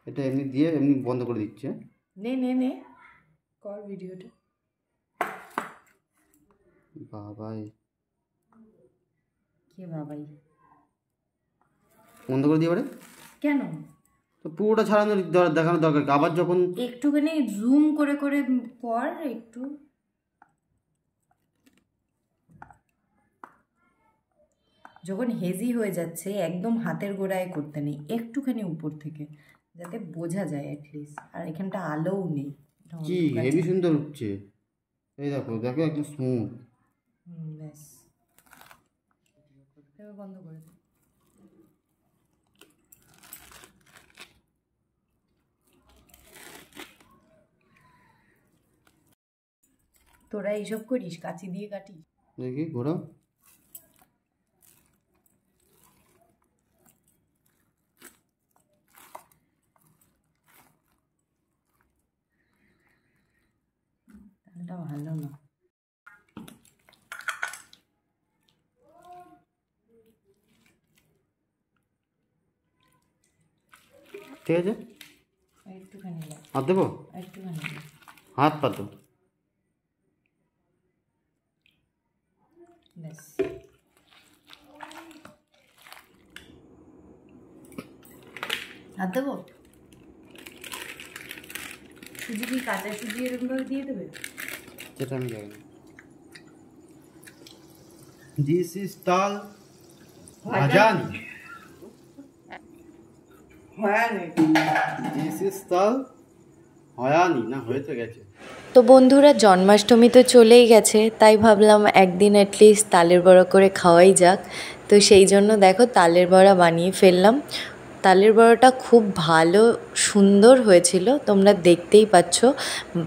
এটা এমনি দিয়ে এমনি বন্ধ করে দিচ্ছে। নে নে নে কর ভিডিওটা। বাবাই কে বাবাই? বন্ধ করে দিয়ে এবারে কেন? তো পুরোটা ছাড়ানোর দেখানোর দরকার, আবার যখন একটুখানি জুম করে করে কর একটু। যখন হেজি হয়ে যাচ্ছে একদম হাতের গোড়ায় করতে নেই, একটুখানি উপর থেকে, যাতে বোঝা যায় অ্যাটলিস্ট। আর এখানটা আলোও নেই। কি হেভি সুন্দর হচ্ছে। এই দেখো দেখো একদম স্মুথ। ব্যাস এবার বন্ধ করে দে। তোরা এইসব করিস? কাঁচি দিয়ে কাটিস? দেখি ঘোরাও। এটা ভালো না। ঠিক আছে, একটুখানি হাত দেবো, একটুখানি হাত পাতো। ব্যাস। হাত দেবো? সুজি কি কাঁচা সুজি এরকমভাবে দিয়ে দেবে? সেটা আমি জানি না। দিস ইজ তাল ভাজানি। দিস ইজ তাল হয়ানি না, হয়ে তো গেছে। তো বন্ধুরা, জন্মাষ্টমী তো চলেই গেছে, তাই ভাবলাম একদিন অ্যাটলিস্ট তালের বড়া করে খাওয়াই যাক। তো সেই জন্য দেখো তালের বড়া বানিয়ে ফেললাম। তালের বড়াটা খুব ভালো সুন্দর হয়েছিল, তোমরা দেখতেই পাচ্ছ।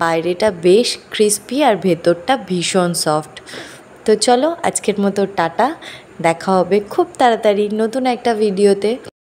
বাইরেটা বেশ ক্রিস্পি আর ভেতরটা ভীষণ সফট। তো চলো আজকের মতো টাটা, দেখা হবে খুব তাড়াতাড়ি নতুন একটা ভিডিওতে।